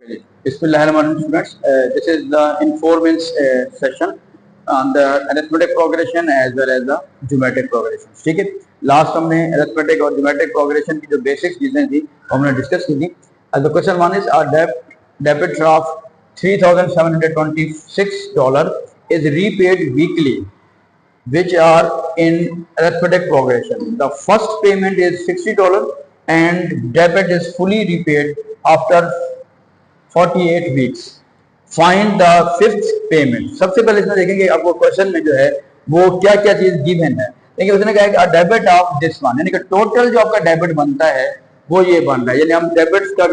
Bismillahirrahmanirrahim, students. This is the informant session on the arithmetic progression as well as the geometric progression. ठीक है, last हमने arithmetic और geometric progression की जो basic चीजें थी वो हमने डिस्कस की थी. The question one is debit of $3,726 is repaid weekly, which are in arithmetic progression. The first payment is $60 and debit is fully repaid after 48 weeks. Find the fifth payment. सबसे पहले इसमें देखेंगे आपको क्वेश्चन में जो है वो क्या क्या चीज गिवन है. देखिए उसने कहा कि डेबिट ऑफ दिस वन, यानी कि टोटल जो आपका डेबिट बनता है वो ये बन रहा है. यानी हम डेबिट्स का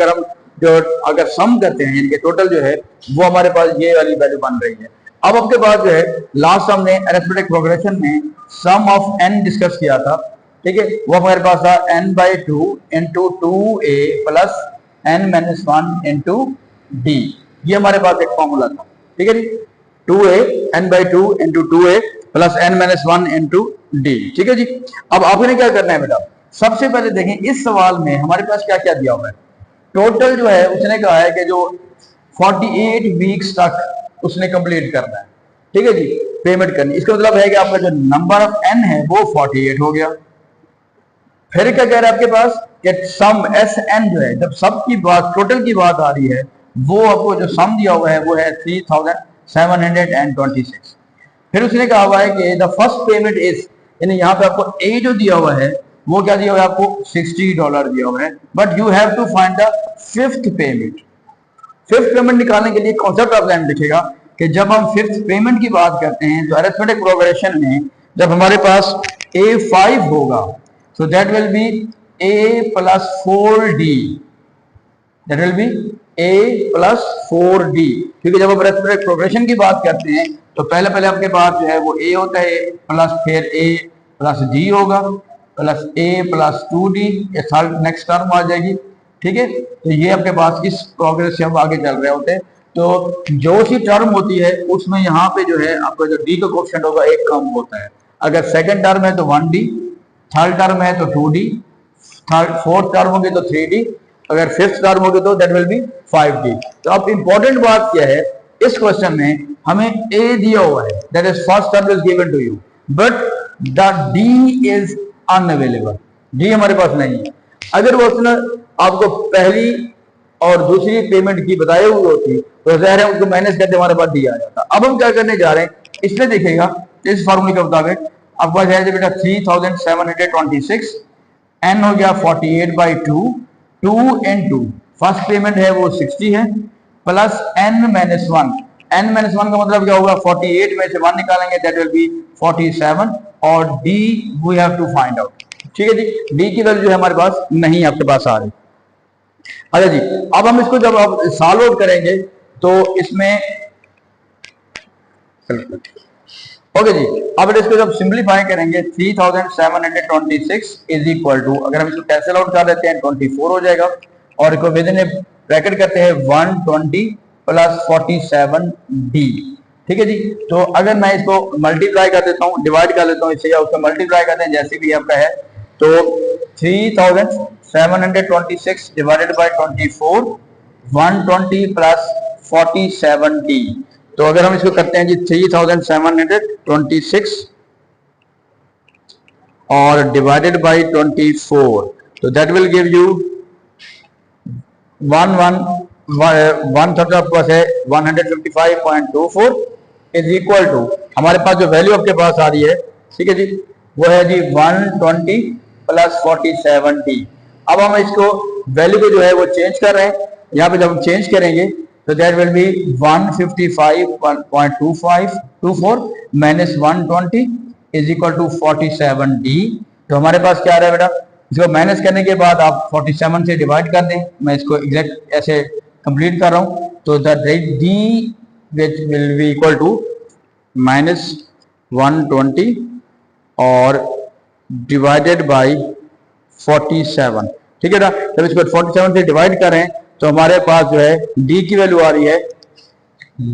अगर सम करते हैं यानी कि टोटल जो है वो हमारे पास ये वाली वैल्यू बन रही है. अब आपके पास जो है लास्ट हमने अरिथमेटिक प्रोग्रेशन में सम ऑफ n डिस्कस किया था. ठीक है, वो हमारे पास था n/2 into 2a plus n-1 into d. ये हमारे पास एक फॉर्मूला था. ठीक है जी, 2a n/2 into 2a plus n-1 into d. ठीक है जी. अब आपने क्या करना है बेटा, सबसे पहले देखें इस सवाल में हमारे पास क्या क्या दिया हुआ है. टोटल जो है उसने कहा है कि जो 48 वीक्स तक उसने कंप्लीट करना है. ठीक है जी, पेमेंट करनी. इसका मतलब है कि आपका जो नंबर ऑफ n है वो 48 हो गया. फिर क्या कह रहा है आपके पास कि सम Sn जो है, जब सब की बात टोटल की बात आ रही है वो आपको जो सम दिया हुआ है वो है 3726. फिर उसने कहा हुआ है कि द फर्स्ट पेमेंट इज, यानी यहाँ पे आपको ए जो दिया हुआ है वो क्या दिया हुआ है आपको $60 दिया हुआ है. But you have to find the fifth payment. Fifth payment निकालने के लिए कॉन्सेप्ट आप ध्यान रखिएगा कि जब हम फिफ्थ पेमेंट की बात करते हैं तो अरिथमेटिक प्रोग्रेशन में जब हमारे पास A5 होगा so that will be a plus 4d. That will be a plus 4d. क्योंकि जब आप अरिथमेटिक प्रोग्रेशन की बात करते हैं तो पहले आपके पास जो है वो a होता है प्लस फिर a प्लस d होगा प्लस a प्लस 2d. ये थर्ड नेक्स्ट टर्म आ जाएगी. ठीक है, तो ये आपके पास इस प्रोग्रेस से हम आगे चल रहे होते हैं. तो जो सी टर्म होती है उसमें यहाँ पे जो है आपका जो d का कोएफिशिएंट होगा एक कम होता है. अगर सेकंड टर्म है तो 1d, थर्ड टर्म है तो 2d, फोर्थ टर्म होगी तो 3d, अगर फिफ्थ टर्म होगी तो दैट विल बी 5d. तो अब इंपॉर्टेंट बात क्या है, इस क्वेश्चन में हमें a दिया हुआ है, that is first term is given to you, but the d is unavailable. d हमारे पास नहीं है. अगर वो उसने आपको पहली और दूसरी पेमेंट की बताई हुई होती तो ज़ाहिर है उनको माइनस करके हमारे पास d आ जाता. अब हम क्या करने जा रहे हैं, इसमें देखिएगा इस फॉर्मूले के मुताबिक आपके पास है बेटा 3726, n हो गया 48/2, 2 into फर्स्ट पेमेंट है वो 60 है प्लस n-1. n-1 का मतलब क्या होगा, 48 में से 1 निकालेंगे दैट विल बी 47 और d we have to find out. ठीक है जी, d की वैल्यू है हमारे पास नहीं आपके पास आ रही. अच्छा जी, अब हम इसको जब आप सॉल्व आउट करेंगे तो इसमें ओके जी, अब इसको जब सिंप्लीफाई करेंगे 3726 इज इक्वल टू, अगर हम इसको कैंसिल आउट कर देते हैं 24 हो जाएगा और इसको विद इन ब्रैकेट करते हैं 120 प्लस 47d. ठीक है जी, तो अगर मैं इसको मल्टीप्लाई कर देता हूँ, डिवाइड कर लेता हूँ इससे या उसको मल्टीप्लाई करते हैं जैसे भी आपका है, तो 3726 डिवाइडेड बाय 24 120 प्लस 47d. तो अगर हम इसको करते हैं जी 3726 और डिवाइडेड बाय 24 तो दैट विल गिव यू 1/3 आपके पास है 155.24 इज इक्वल टू, हमारे पास जो वैल्यू आपके पास आ रही है ठीक है जी वो है जी 120 प्लस 47d. अब हम इसको वैल्यू को जो है वो चेंज कर रहे हैं. यहाँ पे जब हम चेंज करेंगे तो that will be 155.24 minus 120 is equal to 47d. तो हमारे पास क्या आ रहा है बेटा, इसको माइनस करने के बाद आप 47 से डिवाइड कर दें. मैं इसको एग्जैक्ट ऐसे कंप्लीट कर रहा हूँ. तो the d which will be equal to minus 120 और डिवाइडेड बाय 47. ठीक है ना, जब इसको 47 से डिवाइड करें तो हमारे पास जो है d की वैल्यू आ रही है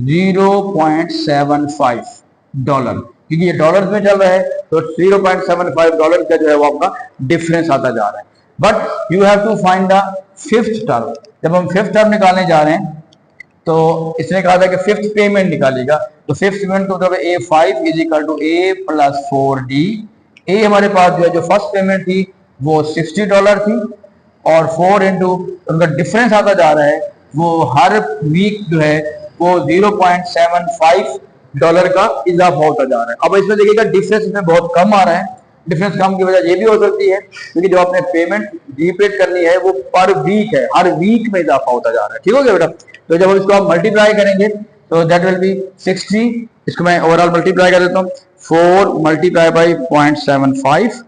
$0.75, क्योंकि ये डॉलर्स में चल रहा है तो $0.75 का जो है वो आपका डिफरेंस आता जा रहा है. But you have to find the fifth term. जब हम फिफ्थ टर्म निकालने जा रहे हैं तो इसने कहा था कि फिफ्थ पेमेंट निकालेगा, तो फिफ्थ पेमेंट का मतलब A5 is equal to A plus 4D। A हमारे पास जो है जो फर्स्ट पेमेंट थी वो $60 थी, और 4 इंटू उनका डिफरेंस आता जा रहा है, वो हर वीक जो है वो $0.75 का इजाफा होता जा रहा है। अब इसमें देखिएगा डिफरेंस इसमें बहुत कम आ रहा है। डिफरेंस कम की वजह ये भी हो सकती है क्योंकि जो आपने पेमेंट रीपेड करनी है वो पर वीक है, हर वीक में इजाफा होता जा रहा है। ठीक हो गया बेटा? तो जब इसको आप मल्टीप्लाई करेंगे तो दैट विल बी 60, इसको मैं ओवरऑल मल्टीप्लाई कर देता हूँ, 4 मल्टीप्लाई बाई 0.75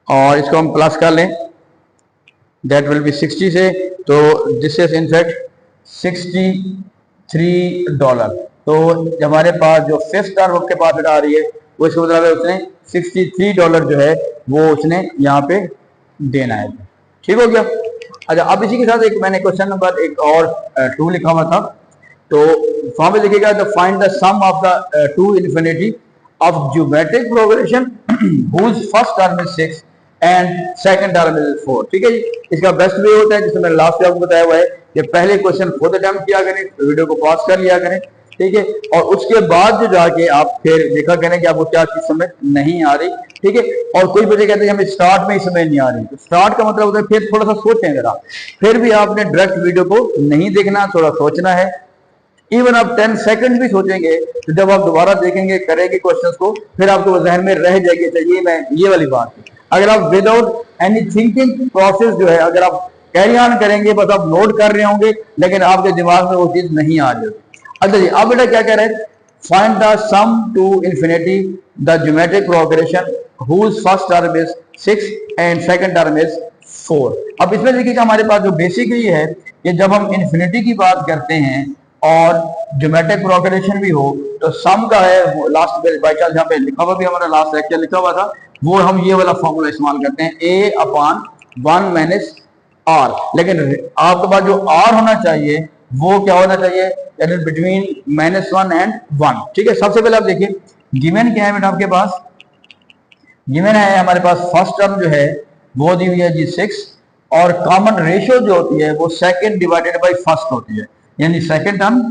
और इसको हम प्लस कर लें, दैट विल बी 60 से, तो दिस इज इनफैक्ट $63। तो हमारे पास जो फिफ्थ टर्म आपके पास आ रही है वो इसका मतलब है उसने $63 जो है वो उसने यहाँ पे देना है। ठीक हो गया? अच्छा, अब इसी के साथ एक मैंने क्वेश्चन नंबर एक और 2 लिखा हुआ था, तो वहां पे लिखेगा the find the sum of the to infinity of geometric progression whose first term is 6 and second term is 4। ठीक है जी? इसका बेस्ट वे होता है, जिसमें मैंने लास्ट में आपको बताया हुआ है कि पहले क्वेश्चन खुद अटेम्प्ट किया करें, वीडियो को पॉज कर लिया करें, ठीक है, और उसके बाद जो जाके आप फिर देखा करें कि आपको क्या चीज समझ नहीं आ रही। ठीक है? और कोई बच्चे कहते हैं हमें स्टार्ट में ही समझ नहीं आ रही, तो स्टार्ट का मतलब होता है फिर थोड़ा सा सोचें जरा, फिर भी आपने डायरेक्ट वीडियो को नहीं देखना, थोड़ा सोचना है। इवन आप 10 सेकंड भी सोचेंगे तो जब आप दोबारा देखेंगे करेंगे क्वेश्चंस को, फिर आपको जहन में रह जाएगी चाहिए मैं ये वाली बात। अगर आप विदाउट एनी थिंकिंग प्रोसेस जो है अगर आप कैरी ऑन करेंगे, बस आप नोट कर रहे होंगे लेकिन आपके दिमाग में वो चीज नहीं आ रही होगी। अच्छा जी, अब बेटा क्या कह रहे हैं, find the sum to infinity the geometric progression whose first term is 6 and second term is 4। अब इसमें देखिएगा हमारे पास जो बेसिकली है कि जब हम इन्फिनिटी की बात करते हैं और ज्योमेट्रिक प्रोग्रेशन भी हो तो सम का है, लास्ट बाई चांस यहाँ पे लिखा हुआ भी हमारा लास्ट लेक्चर लिखा हुआ था, वो हम ये वाला फॉर्मूला इस्तेमाल करते हैं A/1 माइनस R। लेकिन आपके पास जो R होना चाहिए वो क्या होना चाहिए, बिटवीन -1 एंड 1। ठीक है? सबसे पहले आप देखिए गिवन क्या है बेटा आपके पास, गिवन है हमारे पास फर्स्ट टर्म जो है वो दी हुई है जी 6, और कॉमन रेशियो जो होती है वो सेकंड डिवाइडेड बाय फर्स्ट होती है, यानी second term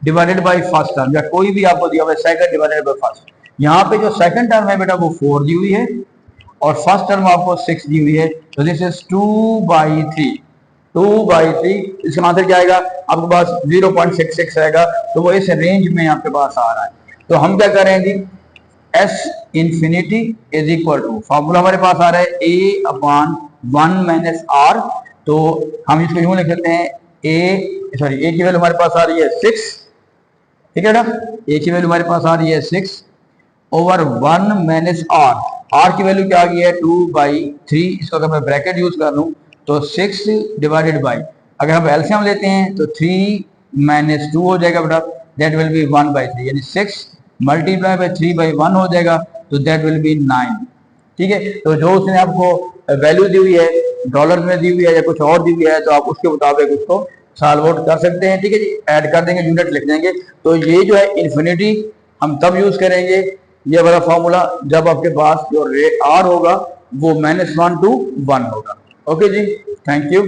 divided by first term, या कोई भी आपको दिया हुआ है सेकंड डिवाइडेड बाय फर्स्ट। यहाँ पे जो सेकंड टर्म है बेटा वो 4 दी हुई है और फर्स्ट टर्म आपको 6 दी हुई है, तो दिस इज 2/3। 2/3 इसका आंसर क्या आएगा आपके पास 0.66 आएगा, तो वो इस रेंज में आपके पास आ रहा है। तो हम क्या कर रहे हैं जी, S infinity is equal to, formula हमारे पास आ रहा है A/1 माइनस R, तो हम इसको यूं लिख लेते हैं A की वैल्यू हमारे पास आ रही है 6, ठीक है ना, A की वैल्यू हमारे पास आ रही है 6 ओवर 1 माइनस R की वैल्यू क्या आ गई है 2/3। इसको अगर मैं ब्रैकेट यूज कर लूं तो 6 डिवाइडेड बाई, अगर हम एलसीएम लेते हैं तो 3 - 2 हो जाएगा बेटा, दैट विल बी 1/3, यानी 6 मल्टीप्लाई बाई 3/1 हो जाएगा, तो दैट विल बी 9। ठीक है? तो जो उसने आपको वैल्यू दी हुई है डॉलर में दी हुई है या कुछ और दी हुई है तो आप उसके मुताबिक उसको सॉल्व आउट कर सकते हैं। ठीक है जी? ऐड कर देंगे, यूनिट लिख देंगे। तो ये जो है इन्फिनिटी हम तब यूज करेंगे ये वाला फॉर्मूला जब आपके पास जो R होगा वो -1 to 1 होगा। ओके जी, थैंक यू।